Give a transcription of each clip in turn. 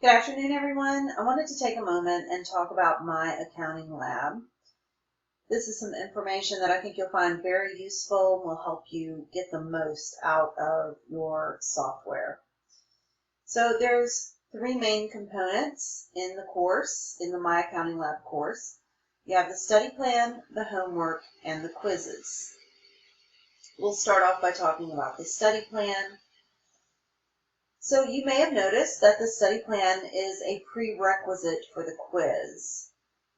Good afternoon, everyone. I wanted to take a moment and talk about My Accounting Lab. This is some information that I think you'll find very useful and will help you get the most out of your software. So there's three main components in the course, in the My Accounting Lab course. You have the study plan, the homework, and the quizzes. We'll start off by talking about the study plan. So you may have noticed that the study plan is a prerequisite for the quiz.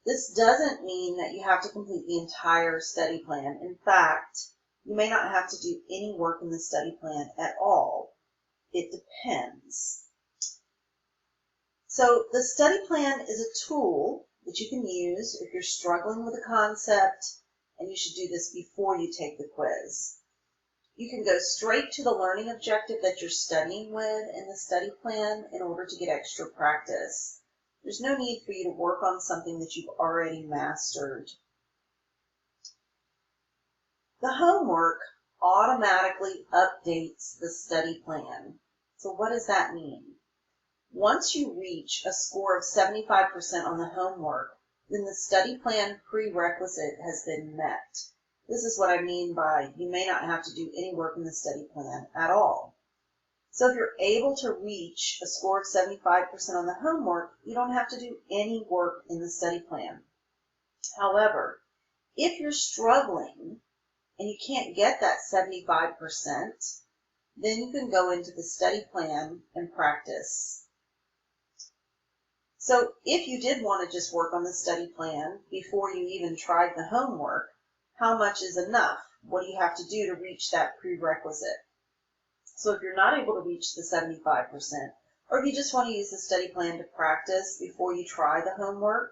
This doesn't mean that you have to complete the entire study plan. In fact, you may not have to do any work in the study plan at all. It depends. So the study plan is a tool that you can use if you're struggling with a concept, and you should do this before you take the quiz. You can go straight to the learning objective that you're studying with in the study plan in order to get extra practice. There's no need for you to work on something that you've already mastered. The homework automatically updates the study plan. So what does that mean? Once you reach a score of 75% on the homework, then the study plan prerequisite has been met. This is what I mean by you may not have to do any work in the study plan at all. So if you're able to reach a score of 75% on the homework, you don't have to do any work in the study plan. However, if you're struggling and you can't get that 75%, then you can go into the study plan and practice. So if you did want to just work on the study plan before you even tried the homework, how much is enough? What do you have to do to reach that prerequisite? So if you're not able to reach the 75%, or if you just want to use the study plan to practice before you try the homework,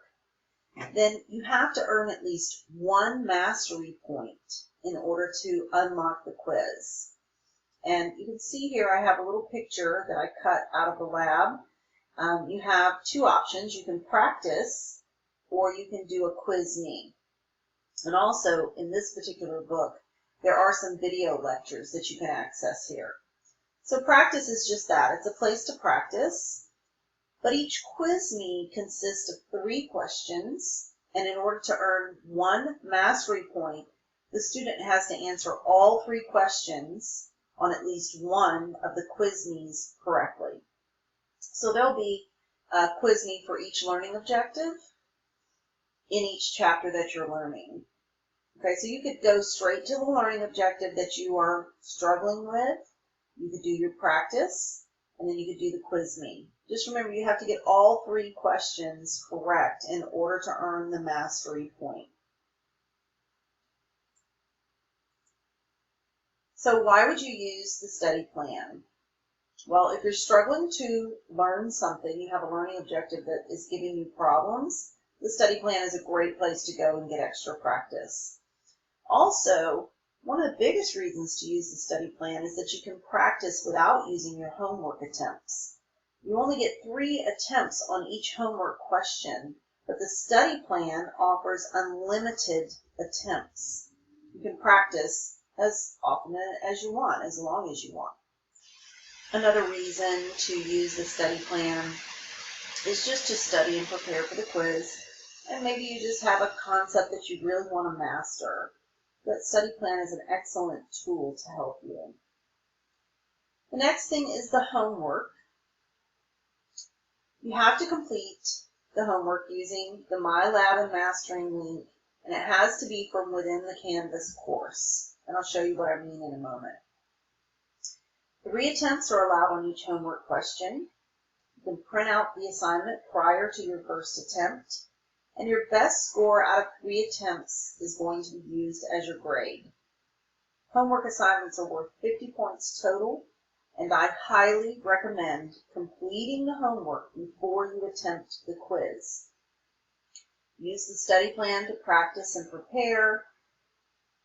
then you have to earn at least one mastery point in order to unlock the quiz. And you can see here I have a little picture that I cut out of the lab. You have two options. You can practice, or you can do a quiz me. And also, in this particular book, there are some video lectures that you can access here. So practice is just that. It's a place to practice. But each quiz me consists of 3 questions. And in order to earn one mastery point, the student has to answer all 3 questions on at least one of the quiz me's correctly. So there'll be a quiz me for each learning objective in each chapter that you're learning. Okay, so you could go straight to the learning objective that you are struggling with. You could do your practice, and then you could do the quiz me. Just remember, you have to get all 3 questions correct in order to earn the mastery point. So why would you use the study plan? Well, if you're struggling to learn something, you have a learning objective that is giving you problems, the study plan is a great place to go and get extra practice. Also, one of the biggest reasons to use the study plan is that you can practice without using your homework attempts. You only get 3 attempts on each homework question, but the study plan offers unlimited attempts. You can practice as often as you want, as long as you want. Another reason to use the study plan is just to study and prepare for the quiz, and maybe you just have a concept that you really want to master. That study plan is an excellent tool to help you. The next thing is the homework. You have to complete the homework using the My Lab and Mastering link, and it has to be from within the Canvas course. And I'll show you what I mean in a moment. 3 attempts are allowed on each homework question. You can print out the assignment prior to your first attempt, and your best score out of 3 attempts is going to be used as your grade. Homework assignments are worth 50 points total, and I highly recommend completing the homework before you attempt the quiz. Use the study plan to practice and prepare.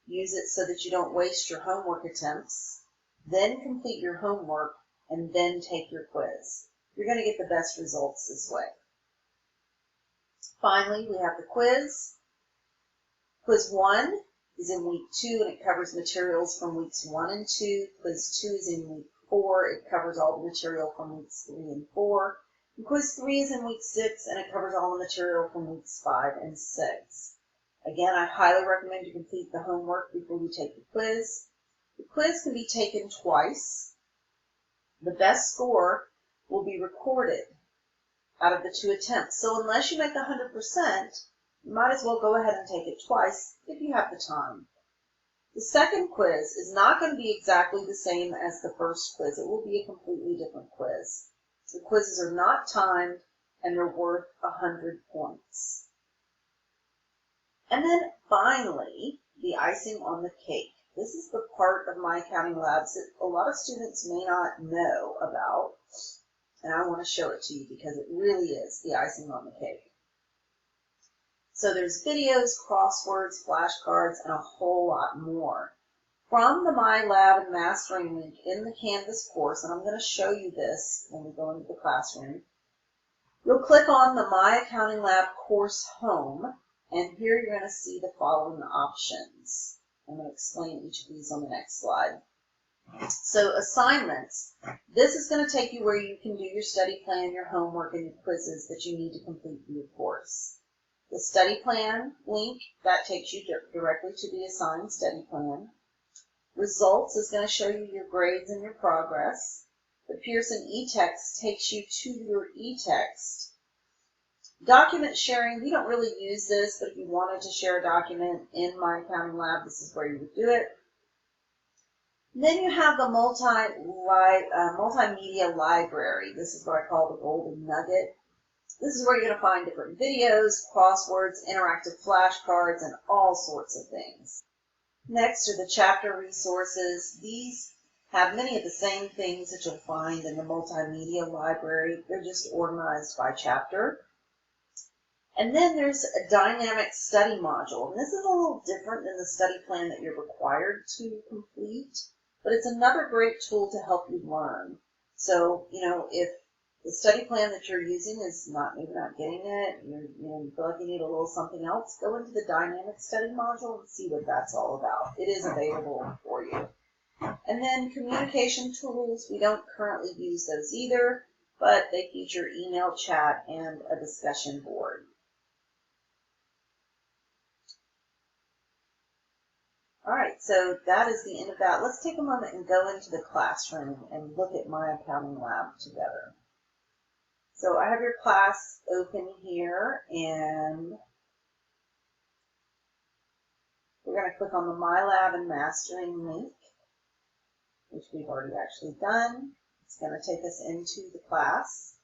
Use it so that you don't waste your homework attempts. Then complete your homework, and then take your quiz. You're going to get the best results this way. Finally, we have the quiz. Quiz 1 is in week 2, and it covers materials from weeks 1 and 2. Quiz 2 is in week 4. It covers all the material from weeks 3 and 4. Quiz 3 is in week 6, and it covers all the material from weeks 5 and 6. Again, I highly recommend you complete the homework before you take the quiz. The quiz can be taken twice. The best score will be recorded out of the 2 attempts. So unless you make 100%, you might as well go ahead and take it twice if you have the time. The second quiz is not going to be exactly the same as the first quiz. It will be a completely different quiz. The quizzes are not timed, and they're worth 100 points. And then finally, the icing on the cake. This is the part of My Accounting Labs that a lot of students may not know about, and I want to show it to you because it really is the icing on the cake. So there's videos, crosswords, flashcards, and a whole lot more. From the My Lab and Mastering link in the Canvas course, and I'm going to show you this when we go into the classroom, you'll click on the My Accounting Lab course home, and here you're going to see the following options. I'm going to explain each of these on the next slide. So assignments, this is going to take you where you can do your study plan, your homework, and your quizzes that you need to complete for your course. The study plan link, that takes you directly to the assigned study plan. Results is going to show you your grades and your progress. The Pearson eText takes you to your eText. Document sharing, we don't really use this, but if you wanted to share a document in My Accounting Lab, this is where you would do it. And then you have the multimedia library. This is what I call the golden nugget. This is where you're going to find different videos, crosswords, interactive flashcards, and all sorts of things. Next are the chapter resources. These have many of the same things that you'll find in the multimedia library. They're just organized by chapter. And then there's a dynamic study module. And this is a little different than the study plan that you're required to complete, but it's another great tool to help you learn. So, if the study plan that you're using is maybe not getting it, you feel like you need a little something else, go into the dynamic study module and see what that's all about. It is available for you. And then communication tools, we don't currently use those either, but they feature email, chat, and a discussion board. All right, so that is the end of that. Let's take a moment and go into the classroom and look at My Accounting Lab together. So I have your class open here, and we're going to click on the My Lab and Mastering link, which we've already actually done. It's going to take us into the class.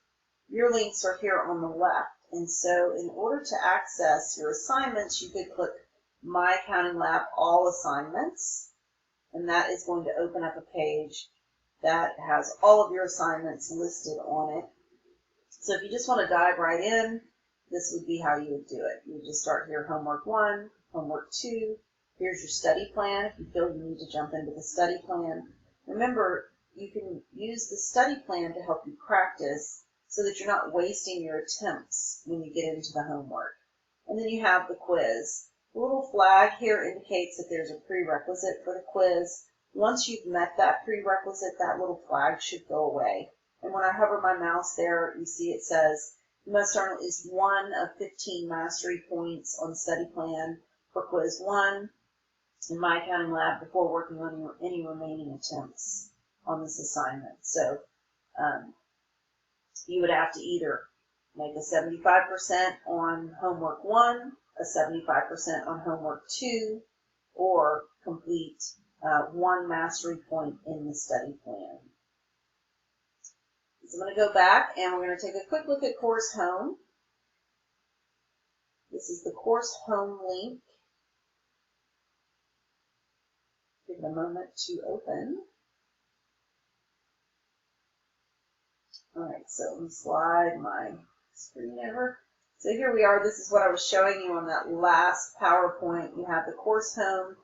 Your links are here on the left, and so in order to access your assignments, you could click My Accounting Lab All Assignments, and that is going to open up a page that has all of your assignments listed on it. So if you just want to dive right in, this would be how you would do it. You would just start here, homework 1, homework 2. Here's your study plan if you feel you need to jump into the study plan. Remember, you can use the study plan to help you practice so that you're not wasting your attempts when you get into the homework. And then you have the quiz. The little flag here indicates that there's a prerequisite for the quiz. Once you've met that prerequisite, that little flag should go away. And when I hover my mouse there, you see it says you must earn at least 1 of 15 mastery points on study plan for quiz 1 in My Accounting Lab before working on any remaining attempts on this assignment. So you would have to either make a 75% on homework 1, a 75% on homework 2, or complete 1 mastery point in the study plan. So I'm going to go back and we're going to take a quick look at Course Home. This is the Course Home link. Give it a moment to open. All right, so let me slide my screen over. So here we are. This is what I was showing you on that last PowerPoint. You have the Course Home.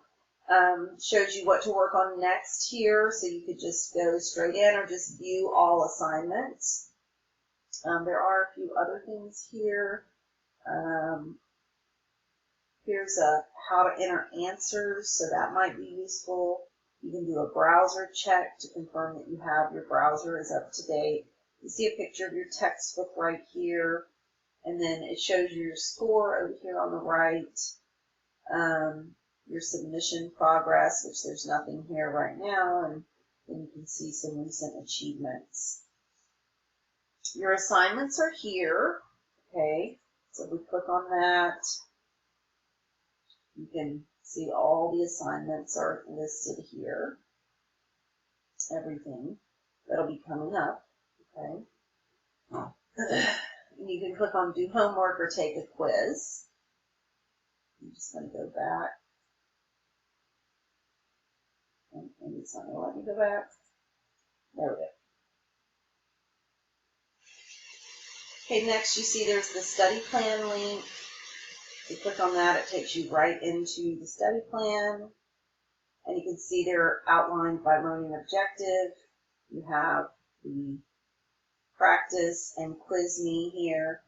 Shows you what to work on next here, so you could just go straight in or just view all assignments. There are a few other things here. Here's how to enter answers, so that might be useful. You can do a browser check to confirm that your browser is up to date. You see a picture of your textbook right here, and then it shows you your score over here on the right, your submission progress, which there's nothing here right now, and then you can see some recent achievements. Your assignments are here, okay, so if we click on that, you can see all the assignments are listed here, everything that'll be coming up, okay. And you can click on do homework or take a quiz. I'm just going to go back. And it's not going to let me go back. There we go. Okay, next you see there's the study plan link. If you click on that, it takes you right into the study plan. And you can see they're outlined by learning objective. You have the practice and quiz me here.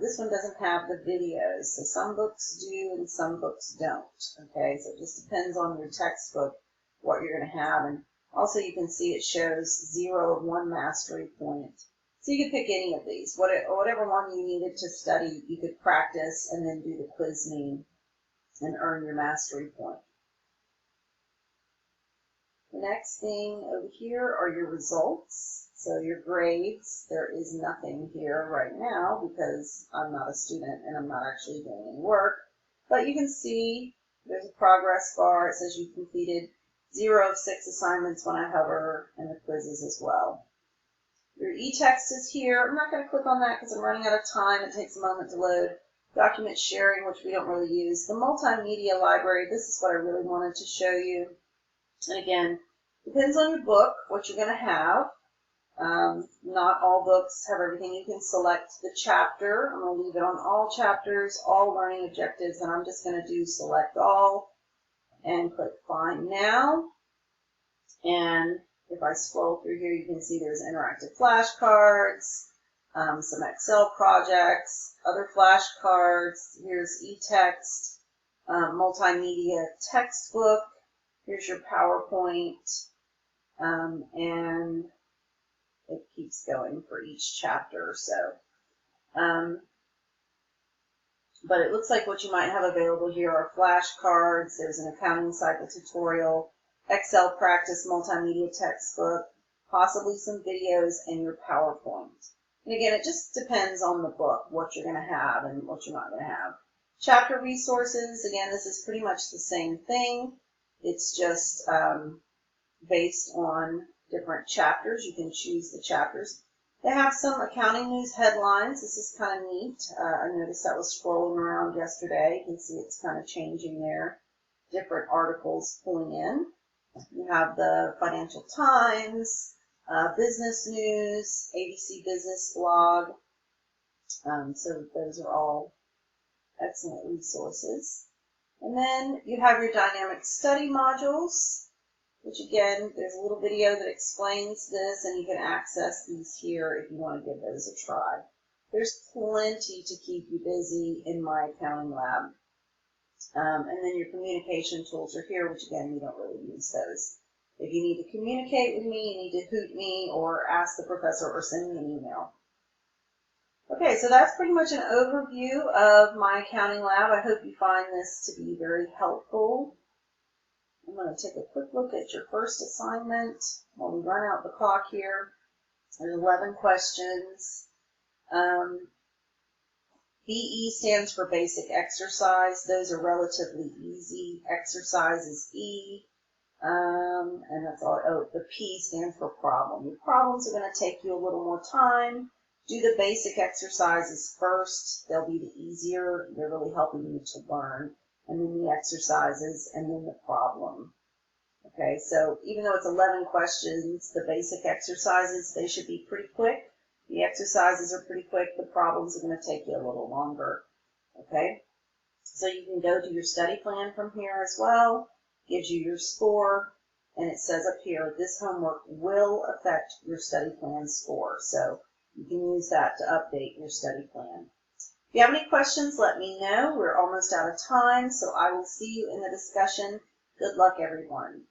This one doesn't have the videos, so some books do and some books don't. Okay, so it just depends on your textbook what you're going to have. And also you can see it shows 0 of 1 mastery point. So you could pick any of these. Whatever one you needed to study, you could practice and then do the quiz me and earn your mastery point. The next thing over here are your results. So your grades, there is nothing here right now because I'm not a student and I'm not actually doing any work. But you can see there's a progress bar. It says you've completed 0 of 6 assignments when I hover, and the quizzes as well. Your e-text is here. I'm not going to click on that because I'm running out of time. It takes a moment to load. Document sharing, which we don't really use. The multimedia library, this is what I really wanted to show you. And again, depends on your book, what you're going to have. Not all books have everything. You can select the chapter. I'm going to leave it on all chapters, all learning objectives, and I'm just going to do select all and click find now. And if I scroll through here, you can see there's interactive flashcards, some Excel projects, other flashcards. Here's e-text, multimedia textbook. Here's your PowerPoint, and it keeps going for each chapter or so. But it looks like what you might have available here are flashcards. There's an accounting cycle tutorial, Excel practice, multimedia textbook, possibly some videos, and your PowerPoint. And again, it just depends on the book, what you're going to have and what you're not going to have. Chapter resources, again, this is pretty much the same thing. It's just based on different chapters. You can choose the chapters. They have some accounting news headlines. This is kind of neat. I noticed that was scrolling around yesterday. You can see it's kind of changing there. Different articles pulling in. You have the Financial Times, business news, ABC Business Blog. So those are all excellent resources. And then you have your dynamic study modules, which again, there's a little video that explains this, and you can access these here if you want to give those a try. There's plenty to keep you busy in MyAccountingLab. And then your communication tools are here, which again, we don't really use those. If you need to communicate with me, you need to hoot me or ask the professor or send me an email. Okay, so that's pretty much an overview of MyAccountingLab. I hope you find this to be very helpful. I'm going to take a quick look at your first assignment while we run out the clock here. There's 11 questions. BE stands for basic exercise. Those are relatively easy. Exercise is E. And that's all. Oh, the P stands for problem. Your problems are going to take you a little more time. Do the basic exercises first. They'll be the easier. They're really helping you to learn. And then the exercises, and then the problem. Okay, so even though it's 11 questions, the basic exercises, they should be pretty quick. The exercises are pretty quick. The problems are going to take you a little longer. Okay, so you can go to your study plan from here as well. Gives you your score, and it says up here, this homework will affect your study plan score. So you can use that to update your study plan. If you have any questions, let me know. We're almost out of time, so I will see you in the discussion. Good luck, everyone.